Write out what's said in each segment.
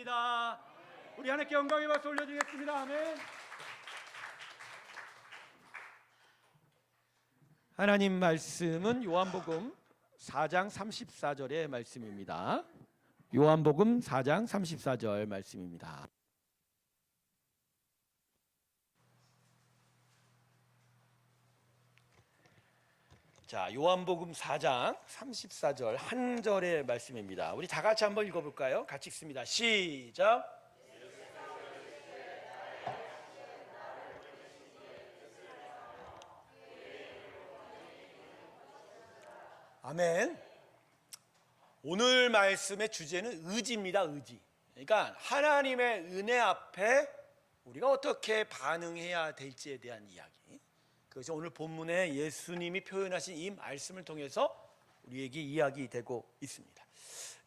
있습니다. 우리 하나님께 영광의 박수 올려드리겠습니다. 아멘. 하나님 말씀은 요한복음 4장 34절의 말씀입니다. 요한복음 4장 34절 말씀입니다. 자, 요한복음 4장 34절 한 절의 말씀입니다. 우리 다 같이 한번 읽어볼까요? 같이 읽습니다. 시작. 아멘. 오늘 말씀의 주제는 의지입니다. 의지. 그러니까 하나님의 은혜 앞에 우리가 어떻게 반응해야 될지에 대한 이야기. 그것이 오늘 본문에 예수님이 표현하신 이 말씀을 통해서 우리에게 이야기되고 있습니다.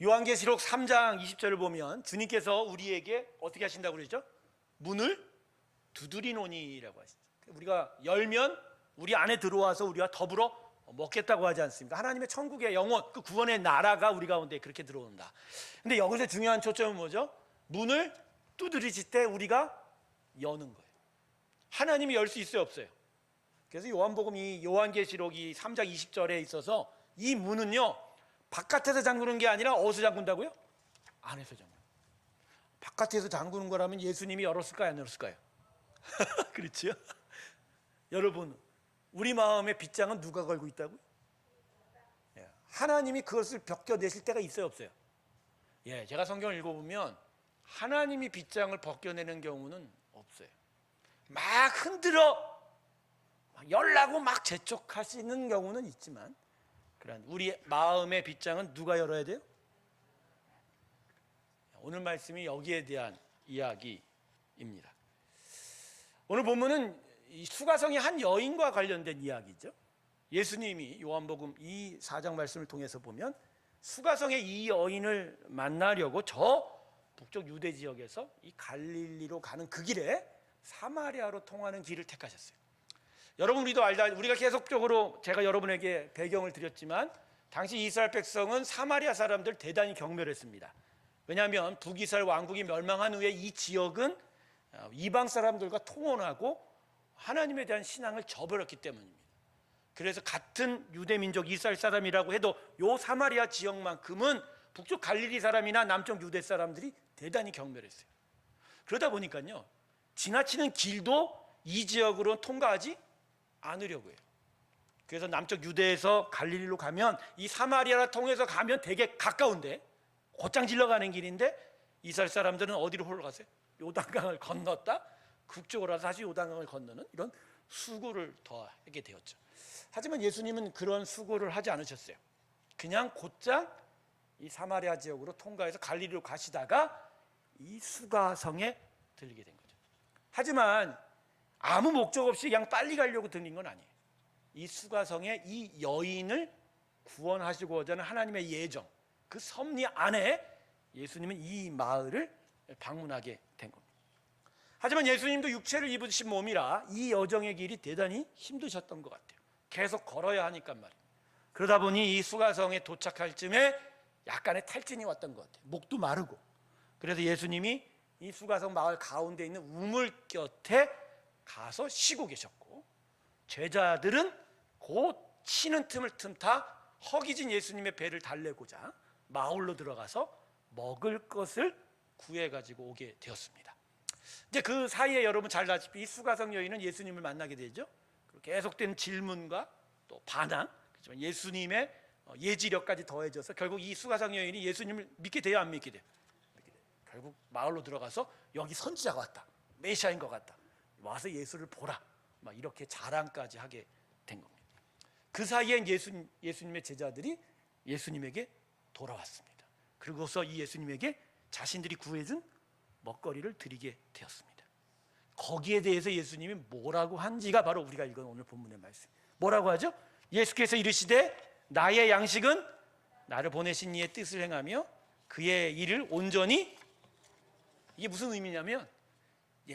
요한계시록 3장 20절을 보면 주님께서 우리에게 어떻게 하신다고 그러죠? 문을 두드리노니라고 하시죠. 우리가 열면 우리 안에 들어와서 우리와 더불어 먹겠다고 하지 않습니까? 하나님의 천국의 영원, 그 구원의 나라가 우리 가운데 그렇게 들어온다. 근데 여기서 중요한 초점은 뭐죠? 문을 두드리실 때 우리가 여는 거예요. 하나님이 열 수 있어요, 없어요? 그래서 요한복음 이 요한계시록 이 3장 20절에 있어서 이 문은요, 바깥에서 잠그는 게 아니라 어디서 잠근다고요? 안에서 잠그는. 바깥에서 잠그는 거라면 예수님이 열었을까요, 안 열었을까요? 그렇죠? 여러분, 우리 마음의 빗장은 누가 걸고 있다고요? 하나님이 그것을 벗겨내실 때가 있어요, 없어요? 예, 제가 성경을 읽어보면 하나님이 빗장을 벗겨내는 경우는 없어요. 막 흔들어 막 열라고 막 재촉하시는 경우는 있지만, 그런 우리 마음의 빗장은 누가 열어야 돼요? 오늘 말씀이 여기에 대한 이야기입니다. 오늘 본문은 이 수가성의 한 여인과 관련된 이야기죠. 예수님이 요한복음 이 4장 말씀을 통해서 보면 수가성의 이 여인을 만나려고 저 북쪽 유대 지역에서 이 갈릴리로 가는 그 길에 사마리아로 통하는 길을 택하셨어요. 여러분, 우리도 알다, 우리가 계속적으로 제가 여러분에게 배경을 드렸지만 당시 이스라엘 백성은 사마리아 사람들 대단히 경멸했습니다. 왜냐하면 북이스라엘 왕국이 멸망한 후에 이 지역은 이방 사람들과 통혼하고 하나님에 대한 신앙을 저버렸기 때문입니다. 그래서 같은 유대 민족 이스라엘 사람이라고 해도 요 사마리아 지역만큼은 북쪽 갈릴리 사람이나 남쪽 유대 사람들이 대단히 경멸했어요. 그러다 보니까요, 지나치는 길도 이 지역으로 통과하지 않으려고 해요. 그래서 남쪽 유대에서 갈릴리로 가면 이 사마리아를 통해서 가면 되게 가까운데, 곧장 질러가는 길인데 이스라엘 사람들은 어디로 흘러가세요? 요단강을 건넜다 북쪽으로 와서 다시 요단강을 건너는 이런 수고를 더 하게 되었죠. 하지만 예수님은 그런 수고를 하지 않으셨어요. 그냥 곧장 이 사마리아 지역으로 통과해서 갈릴리로 가시다가 이 수가성에 들리게 된 거죠. 하지만 아무 목적 없이 그냥 빨리 가려고 들린 건 아니에요. 이 수가성에 이 여인을 구원하시고자 하는 하나님의 예정, 그 섭리 안에 예수님은 이 마을을 방문하게 된 겁니다. 하지만 예수님도 육체를 입으신 몸이라 이 여정의 길이 대단히 힘드셨던 것 같아요. 계속 걸어야 하니까 말이에요. 그러다 보니 이 수가성에 도착할 쯤에 약간의 탈진이 왔던 것 같아요. 목도 마르고. 그래서 예수님이 이 수가성 마을 가운데 있는 우물 곁에 가서 쉬고 계셨고, 제자들은 곧 쉬는 틈을 틈타 허기진 예수님의 배를 달래고자 마을로 들어가서 먹을 것을 구해가지고 오게 되었습니다. 이제 그 사이에 여러분 잘 아시다시피 이 수가성 여인은 예수님을 만나게 되죠. 계속된 질문과 또 반항, 그렇지만 예수님의 예지력까지 더해져서 결국 이 수가성 여인이 예수님을 믿게 돼요, 안 믿게 돼요? 믿게 돼요. 결국 마을로 들어가서 여기 선지자가 왔다, 메시아인 것 같다, 와서 예수를 보라, 막 이렇게 자랑까지 하게 된 겁니다. 그 사이에 예수님의 제자들이 예수님에게 돌아왔습니다. 그리고서 이 예수님에게 자신들이 구해준 먹거리를 드리게 되었습니다. 거기에 대해서 예수님이 뭐라고 한지가 바로 우리가 읽은 오늘 본문의 말씀. 뭐라고 하죠? 예수께서 이르시되 나의 양식은 나를 보내신 이의 뜻을 행하며 그의 일을 온전히, 이게 무슨 의미냐면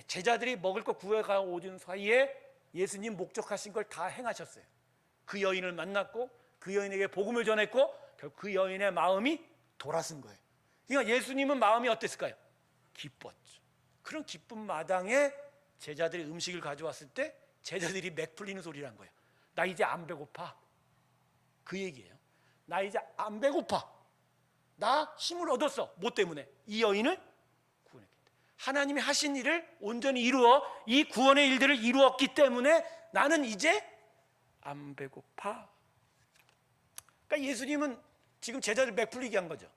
제자들이 먹을 거 구해가 오는 사이에 예수님 목적하신 걸 다 행하셨어요. 그 여인을 만났고 그 여인에게 복음을 전했고 결국 그 여인의 마음이 돌아선 거예요. 그러니까 예수님은 마음이 어땠을까요? 기뻤죠. 그런 기쁜 마당에 제자들이 음식을 가져왔을 때 제자들이 맥 풀리는 소리를 한 거예요. 나 이제 안 배고파. 그 얘기예요. 나 이제 안 배고파. 나 힘을 얻었어. 뭐 때문에? 이 여인을 구원했기 때문에. 하나님이 하신 일을 온전히 이루어 이 구원의 일들을 이루었기 때문에 나는 이제 안 배고파. 그러니까 예수님은 지금 제자들 맥 풀리게 한 거죠.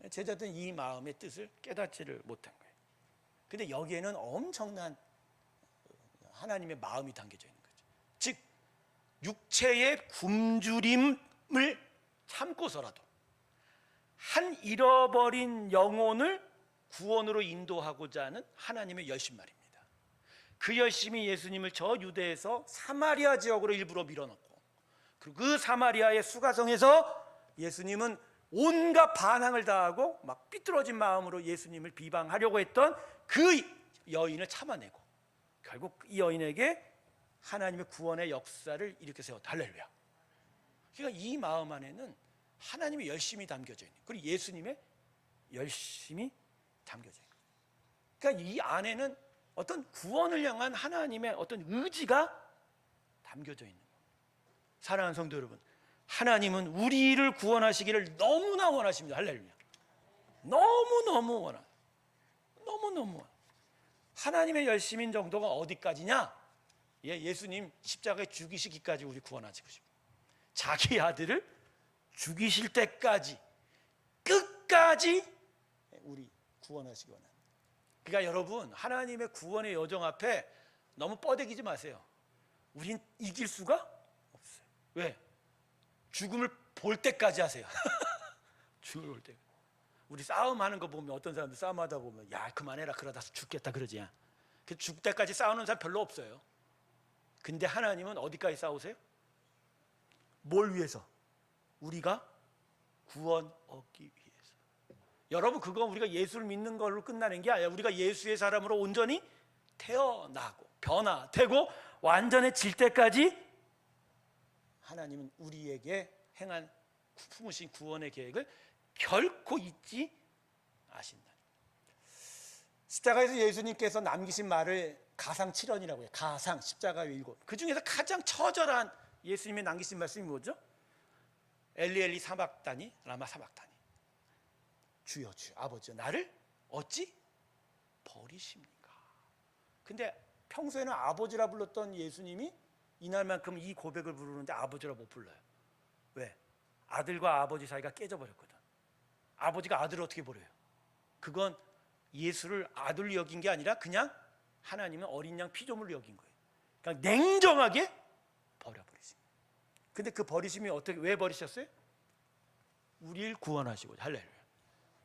제자들은 이 마음의 뜻을 깨닫지를 못한 거예요. 근데 여기에는 엄청난 하나님의 마음이 담겨져 있는 거죠. 즉 육체의 굶주림을 참고서라도 한 잃어버린 영혼을 구원으로 인도하고자 하는 하나님의 열심 말입니다. 그 열심이 예수님을 저 유대에서 사마리아 지역으로 일부러 밀어넣고, 그리고 그 사마리아의 수가성에서 예수님은 온갖 반항을 다하고 막 삐뚤어진 마음으로 예수님을 비방하려고 했던 그 여인을 참아내고 결국 이 여인에게 하나님의 구원의 역사를 일으켜 세웠다. 할렐루야. 그러니까 이 마음 안에는 하나님의 열심이 담겨져 있는, 그리고 예수님의 열심이 담겨져 있는. 그러니까 이 안에는 어떤 구원을 향한 하나님의 어떤 의지가 담겨져 있는 거예요. 사랑하는 성도 여러분, 하나님은 우리를 구원하시기를 너무나 원하십니다. 할렐루야. 너무너무 원하. 너무너무 원하. 하나님의 열심인 정도가 어디까지냐? 예수님 십자가에 죽이시기까지 우리 구원하시고 싶어요. 자기 아들을 죽이실 때까지 끝까지 우리 구원하시기 원합니다. 그러니까 여러분, 하나님의 구원의 여정 앞에 너무 뻐대기지 마세요. 우린 이길 수가 없어요. 왜? 죽음을 볼 때까지 하세요. 죽음을 볼 때. 우리 싸움하는 거 보면 어떤 사람들 싸움하다 보면 야 그만해라 그러다 죽겠다 그러지. 그 죽을 때까지 싸우는 사람 별로 없어요. 근데 하나님은 어디까지 싸우세요? 뭘 위해서? 우리가 구원 얻기 위해서. 여러분, 그건 우리가 예수를 믿는 걸로 끝나는 게 아니라 우리가 예수의 사람으로 온전히 태어나고 변화되고 완전해질 때까지 하나님은 우리에게 행한 품으신 구원의 계획을 결코 잊지 않으신다. 십자가에서 예수님께서 남기신 말을 가상칠언이라고 해요. 가상, 십자가의 일곱. 그 중에서 가장 처절한 예수님이 남기신 말씀이 뭐죠? 엘리 사박다니 라마 사박다니. 주여 주여 아버지여 나를 어찌 버리십니까? 근데 평소에는 아버지라 불렀던 예수님이 이날만큼 이 고백을 부르는데 아버지라 못 불러요. 왜? 아들과 아버지 사이가 깨져버렸거든. 아버지가 아들을 어떻게 버려요? 그건 예수를 아들로 여긴 게 아니라 그냥 하나님은 어린 양 피조물로 여긴 거예요. 그냥 냉정하게 버려버리신 거예요. 근데 그 버리심이 어떻게, 왜 버리셨어요? 우리를 구원하시고. 할렐루야.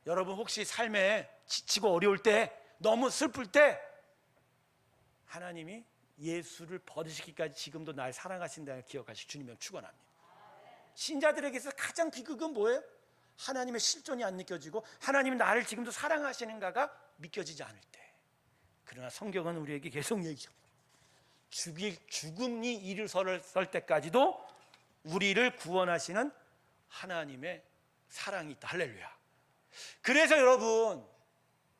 여러분 혹시 삶에 지치고 어려울 때, 너무 슬플 때 하나님이 예수를 버리시기까지 지금도 날 사랑하신다는 기억하시고 주님을 축원합니다. 신자들에게서 가장 비극은 뭐예요? 하나님의 실존이 안 느껴지고 하나님이 나를 지금도 사랑하시는가가 믿겨지지 않을 때. 그러나 성경은 우리에게 계속 얘기합니다. 죽음이 일어설 때까지도 우리를 구원하시는 하나님의 사랑이 있다. 할렐루야. 그래서 여러분,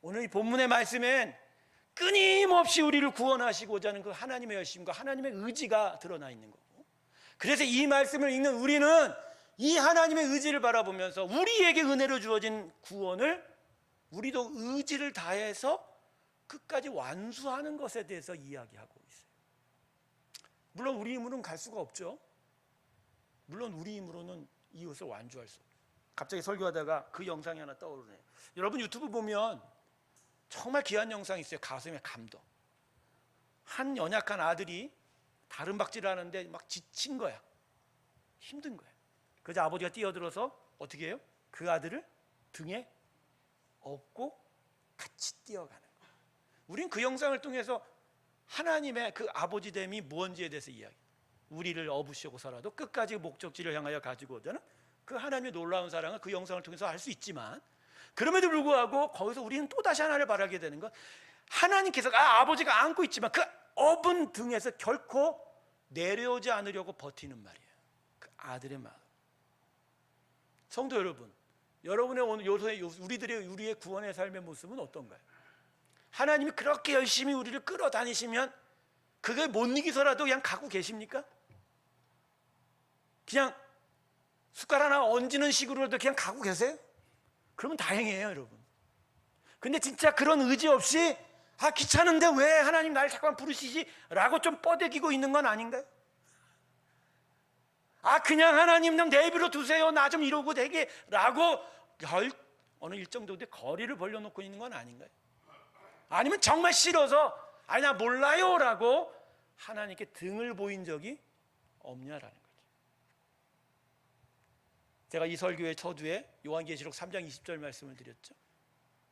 오늘 이 본문의 말씀엔 끊임없이 우리를 구원하시고자 하는 그 하나님의 열심과 하나님의 의지가 드러나 있는 거고, 그래서 이 말씀을 읽는 우리는 이 하나님의 의지를 바라보면서 우리에게 은혜로 주어진 구원을 우리도 의지를 다해서 끝까지 완수하는 것에 대해서 이야기하고 있어요. 물론 우리 힘으로는 갈 수가 없죠. 물론 우리 힘으로는 이것을 완주할 수 없어요. 갑자기 설교하다가 그 영상이 하나 떠오르네요. 여러분 유튜브 보면 정말 귀한 영상이 있어요. 가슴에 감동. 한 연약한 아들이 다른 박질을 하는데 막 지친 거야. 힘든 거야. 그래서 아버지가 뛰어들어서 어떻게 해요? 그 아들을 등에 업고 같이 뛰어가는 거야. 우린 그 영상을 통해서 하나님의 그 아버지됨이 뭔지에 대해서 이야기해요. 우리를 업으시고서라도 끝까지 목적지를 향하여 가지고 오자는 그 하나님의 놀라운 사랑을 그 영상을 통해서 알 수 있지만, 그럼에도 불구하고 거기서 우리는 또다시 하나를 바라게 되는 건, 하나님께서 아버지가 안고 있지만 그 업은 등에서 결코 내려오지 않으려고 버티는 말이에요. 그 아들의 마음. 성도 여러분, 여러분의 오늘 우리의 구원의 삶의 모습은 어떤가요? 하나님이 그렇게 열심히 우리를 끌어다니시면 그게 못 이기서라도 그냥 가고 계십니까? 그냥 숟갈 하나 얹는 식으로도 그냥 가고 계세요? 그러면 다행이에요, 여러분. 근데 진짜 그런 의지 없이 귀찮은데 왜 하나님 날 잠깐 부르시지? 라고 좀 뻐대기고 있는 건 아닌가요? 그냥 하나님 좀 내비로 두세요. 나 좀 이러고 되게 라고 어느 일정 정도의 거리를 벌려놓고 있는 건 아닌가요? 아니면 정말 싫어서 나 몰라요 라고 하나님께 등을 보인 적이 없냐라는 거죠. 제가 이 설교의 서두에 요한계시록 3장 20절 말씀을 드렸죠.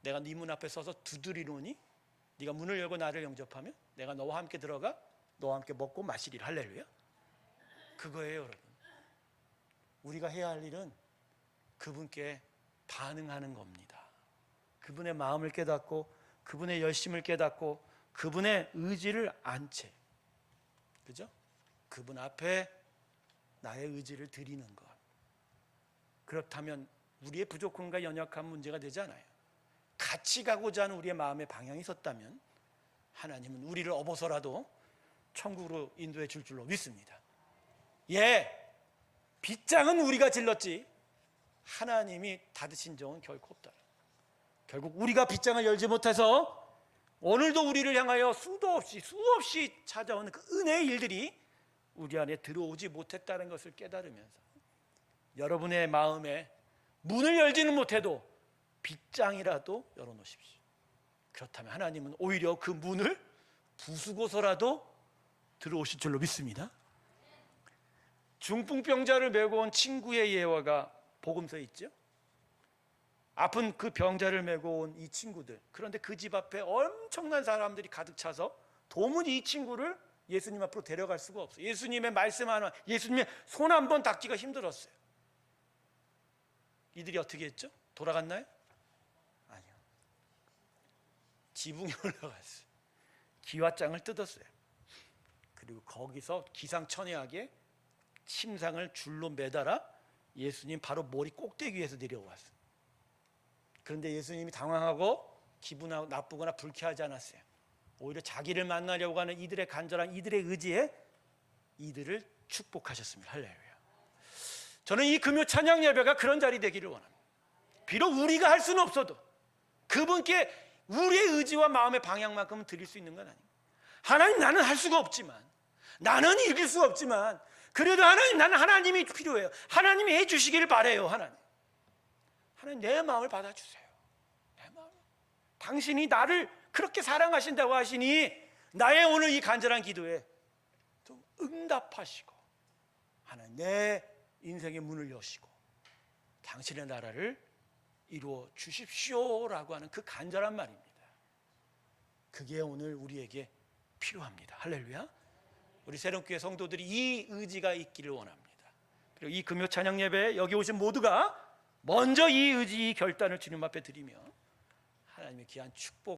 내가 네 문 앞에 서서 두드리노니 네가 문을 열고 나를 영접하면 내가 너와 함께 들어가 너와 함께 먹고 마시리라. 할렐루야. 그거예요, 여러분. 우리가 해야 할 일은 그분께 반응하는 겁니다. 그분의 마음을 깨닫고 그분의 열심을 깨닫고 그분의 의지를 안 채, 그죠? 그분 앞에 나의 의지를 드리는 것. 그렇다면 우리의 부족함과 연약한 문제가 되지 않아요. 같이 가고자 하는 우리의 마음의 방향이 섰다면 하나님은 우리를 업어서라도 천국으로 인도해 줄 줄로 믿습니다. 빗장은 우리가 질렀지 하나님이 닫으신 적은 결코 없다. 결국 우리가 빗장을 열지 못해서 오늘도 우리를 향하여 수없이 찾아오는 그 은혜의 일들이 우리 안에 들어오지 못했다는 것을 깨달으면서 여러분의 마음에 문을 열지는 못해도 빗장이라도 열어놓으십시오. 그렇다면 하나님은 오히려 그 문을 부수고서라도 들어오실 줄로 믿습니다. 중풍병자를 메고 온 친구의 예화가 복음서에 있죠. 아픈 그 병자를 메고 온 이 친구들, 그런데 그 집 앞에 엄청난 사람들이 가득 차서 도무지 이 친구를 예수님 앞으로 데려갈 수가 없어요. 예수님의 말씀 하나, 예수님의 손 한 번 닿기가 힘들었어요. 이들이 어떻게 했죠? 돌아갔나요? 아니요. 지붕에 올라갔어요. 기와장을 뜯었어요. 그리고 거기서 기상천외하게 침상을 줄로 매달아 예수님 바로 머리 꼭대기에서 내려왔어요. 그런데 예수님이 당황하고 기분 나쁘거나 불쾌하지 않았어요. 오히려 자기를 만나려고 하는 이들의 간절한 이들의 의지에 이들을 축복하셨습니다. 할렐루야. 저는 이 금요 찬양 예배가 그런 자리 되기를 원합니다. 비록 우리가 할 수는 없어도 그분께 우리의 의지와 마음의 방향만큼은 드릴 수 있는 건 아닙니다. 하나님, 나는 할 수가 없지만, 나는 이길 수가 없지만, 그래도 하나님, 나는 하나님이 필요해요. 하나님이 해주시기를 바라요. 하나님 내 마음을 받아주세요. 내 마음. 당신이 나를 그렇게 사랑하신다고 하시니 나의 오늘 이 간절한 기도에 좀 응답하시고 하나님 내 인생의 문을 여시고 당신의 나라를 이루어 주십시오라고 하는 그 간절한 말입니다. 그게 오늘 우리에게 필요합니다. 할렐루야. 우리 새롭게 성도들이 이 의지가 있기를 원합니다. 그리고 이 금요 찬양 예배에 여기 오신 모두가 먼저 이 의지, 이 결단을 주님 앞에 드리며 하나님의 귀한 축복